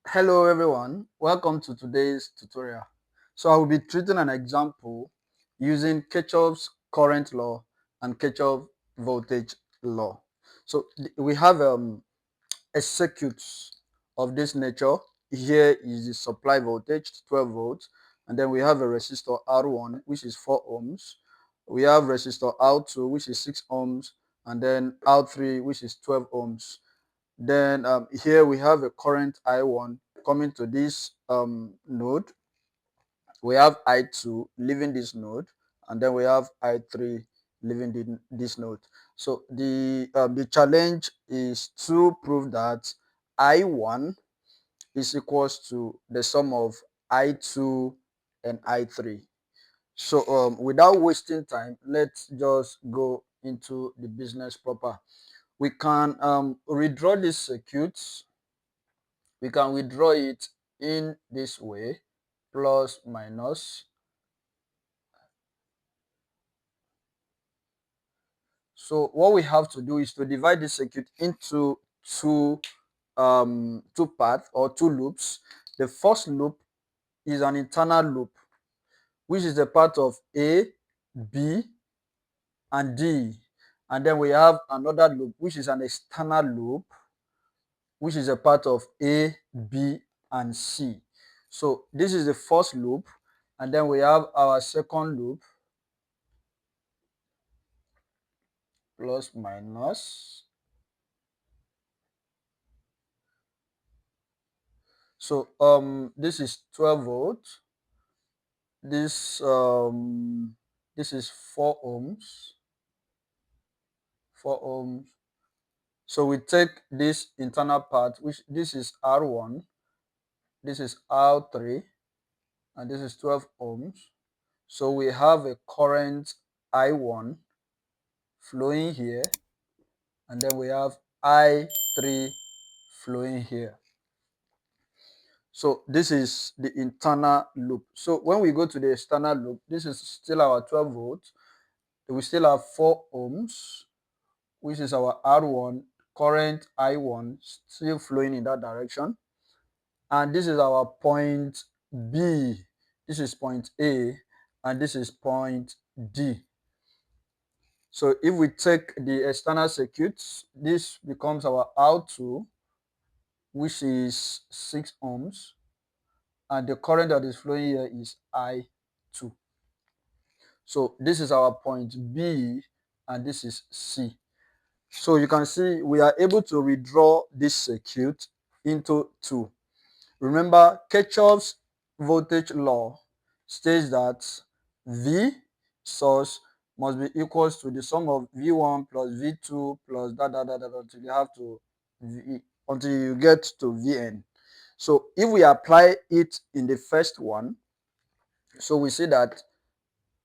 Hello everyone, welcome to today's tutorial. So I will be treating an example using Kirchhoff's current law and Kirchhoff voltage law. So we have a circuit of this nature. Here is the supply voltage 12 volts, and then we have a resistor R1 which is 4 ohms. We have resistor R2 which is 6 ohms, and then R3 which is 12 ohms. Then here we have a current I1 coming to this node. We have I2 leaving this node, and then we have I3 leaving this node. So the challenge is to prove that I1 is equals to the sum of I2 and I3. So without wasting time, let's just go into the business proper. We can redraw this circuit. We can withdraw it in this way, plus minus. So what we have to do is to divide this circuit into two parts or two loops. The first loop is an internal loop, which is a part of A, B, and D. And then we have another loop, which is an external loop, which is a part of A, B, and C. So this is the first loop, and then we have our second loop, plus minus. So this is 12 volts. This is 4 ohms. 4 ohms. So we take this internal part, which this is R1, this is R3, and this is 12 ohms. So we have a current I1 flowing here, and then we have I3 flowing here. So this is the internal loop. So when we go to the external loop, this is still our 12 volts. We still have 4 ohms, which is our R1, current I1 still flowing in that direction. And this is our point B. This is point A, and this is point D. So if we take the external circuits, this becomes our R2, which is 6 ohms, and the current that is flowing here is I2. So this is our point B, and this is C. So you can see we are able to redraw this circuit into two. Remember, Kirchhoff's voltage law states that V source must be equals to the sum of V1 plus V2 plus until you have to until you get to Vn. So if we apply it in the first one, so we see that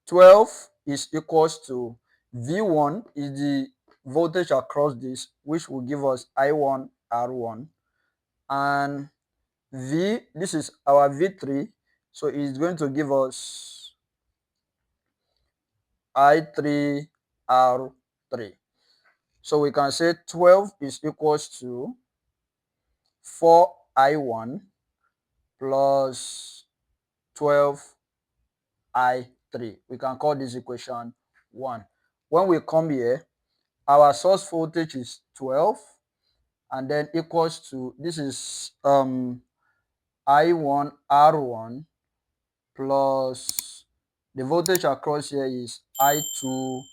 12 is equals to V1 is the voltage across this, which will give us I1 R1, and this is our V3, so it's going to give us I3 R3. So we can say 12 is equals to 4 I1 plus 12 I3. We can call this equation 1. When we come here, our source voltage is 12, and then equals to, this is I1 R1 plus the voltage across here is I2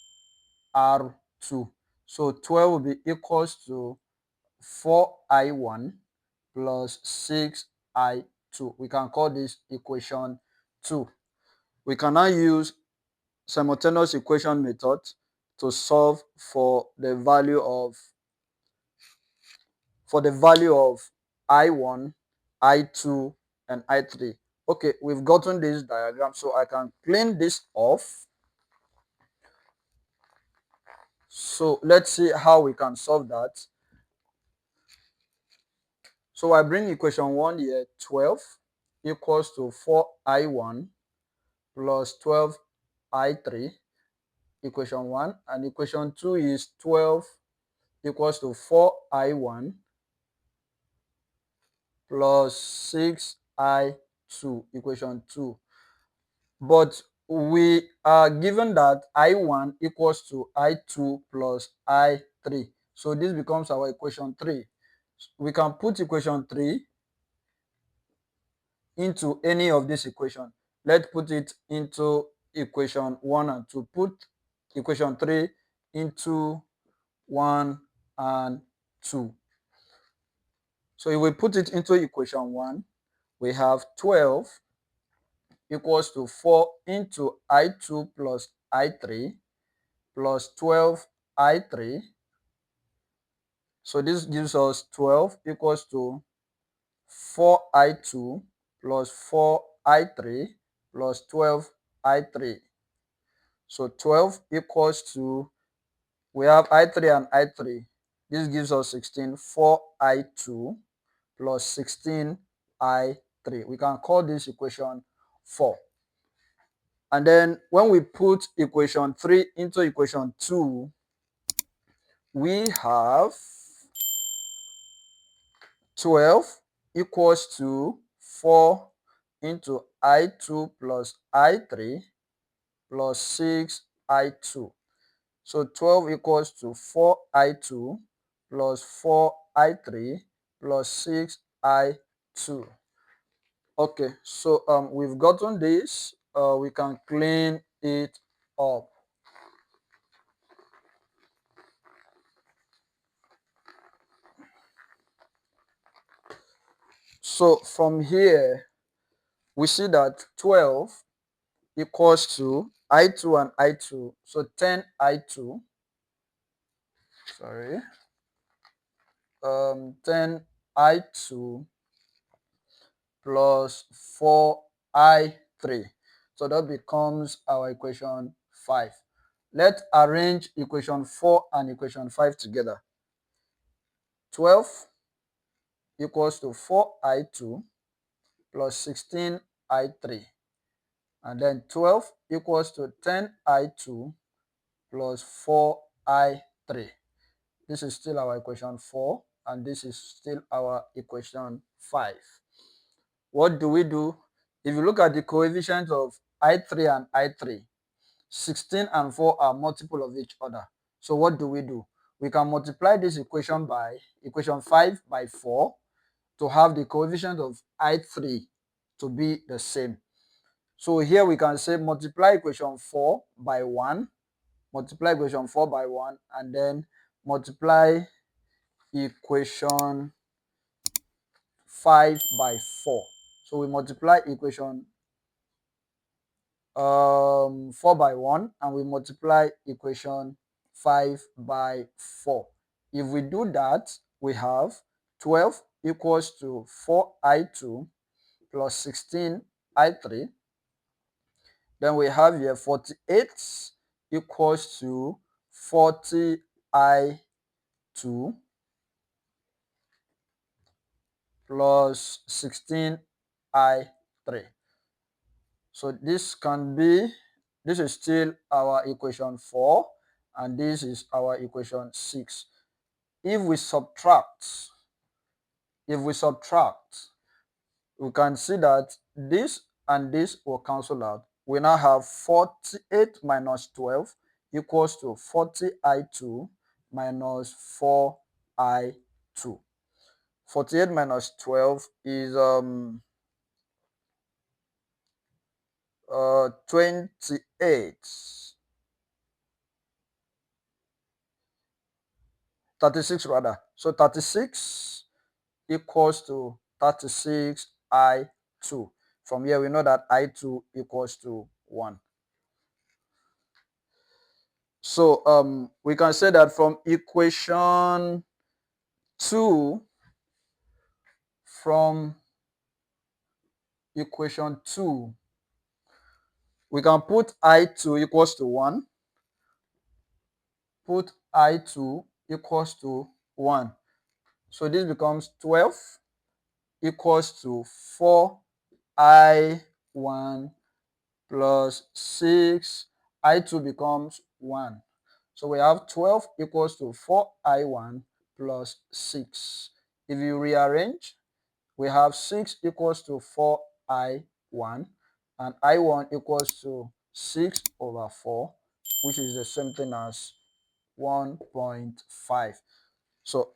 R2. So 12 will be equals to 4 I1 plus 6 I2. We can call this equation 2. We can now use simultaneous equation method to solve for the value of I1, I2, and I3. Okay, we've gotten this diagram, so I can clean this off. So let's see how we can solve that. So I bring equation 1 here, 12 equals to 4I1 plus 12I3, equation 1. And equation 2 is 12 equals to 4I1 plus 6I2, equation 2. But we are given that I1 equals to I2 plus I3. So this becomes our equation 3. We can put equation 3 into any of this equation. Let's put it into equation 1 and 2. Put equation 3 into 1 and 2. So if we put it into equation 1, we have 12 equals to 4 into I2 plus I3 plus 12I3. So this gives us 12 equals to 4I2 plus 4I3 plus 12I3. So 12 equals to, we have I3 and I3. This gives us 16, 4I2 plus 16I3. We can call this equation 4. And then when we put equation 3 into equation 2, we have 12 equals to 4 into I2 plus I3 plus 6I2. So 12 equals to 4I2 plus 4I3 plus 6I2. Okay, so we've gotten this. We can clean it up. So from here, we see that 12 equals to I2 and I2. So 10I2, sorry, 10I2 plus 4I3. So that becomes our equation 5. Let's arrange equation 4 and equation 5 together. 12 equals to 4I2 plus 16I3. And then 12 equals to 10I2 plus 4I3. This is still our equation 4, and this is still our equation 5. What do we do? If you look at the coefficients of I3 and I3, 16 and 4 are multiple of each other. So what do? We can multiply this equation 5 by 4 to have the coefficient of I3 to be the same. So here we can say multiply equation 4 by 1, multiply equation 4 by 1, and then multiply equation 5 by 4. So we multiply equation 4 by 1 and we multiply equation 5 by 4. If we do that, we have 12 equals to 4I2 plus 16I3. Then we have here 48 equals to 40I2 plus 16I3. So this is still our equation 4, and this is our equation 6. If we subtract, we can see that this and this will cancel out. We now have 48 minus 12 equals to 40I2 minus 4I2. 48 minus 12 is 28. 36 rather. So 36 equals to 36I2. From here we know that I2 equals to 1. So we can say that from equation 2, we can put I2 equals to 1. Put I2 equals to 1. So this becomes 12 equals to 4I1 plus 6. I2 becomes 1. So we have 12 equals to 4I1 plus 6. If you rearrange, we have 6 equals to 4I1, and I1 equals to 6 over 4, which is the same thing as 1.5. So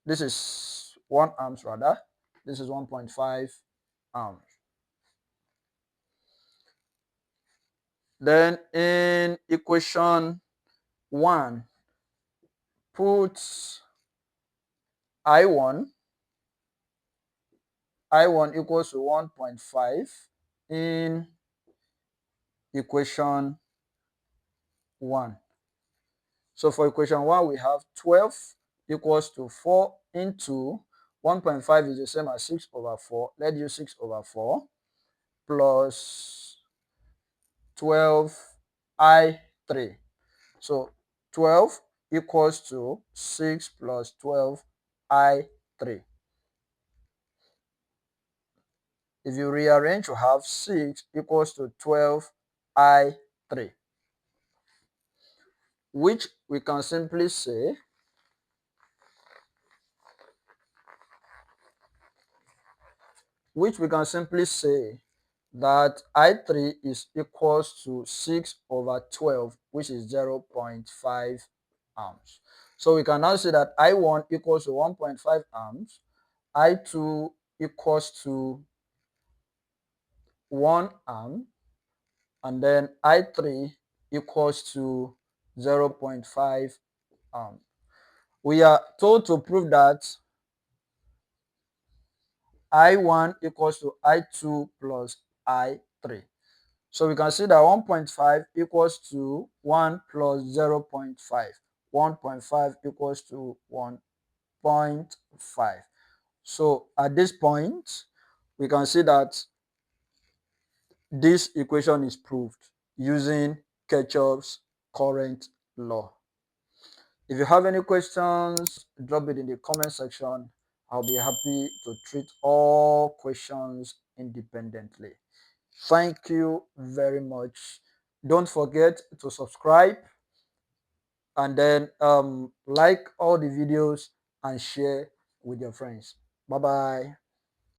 this is 1 amps rather. This is 1.5 amps. Then in equation 1, put I1 equals to 1.5 in equation 1. So for equation 1, we have 12 equals to 4 into 1.5 is the same as 6 over 4. Let's use 6 over 4 plus 12I3. So 12 equals to 6 plus 12I3. If you rearrange, you have 6 equals to 12I3, which we can simply say that I3 is equals to 6 over 12, which is 0.5 amps. So we can now say that I1 equals to 1.5 amps, I2 equals to 1 amp, and then I3 equals to 0.5 amp. We are told to prove that I1 equals to I2 plus I3. So we can see that 1.5 equals to 1 plus 0.5. 1.5 equals to 1.5. So at this point, we can see that this equation is proved using Kirchhoff's current law. If you have any questions, drop it in the comment section. I'll be happy to treat all questions independently. Thank you very much. Don't forget to subscribe and then like all the videos and share with your friends. Bye bye.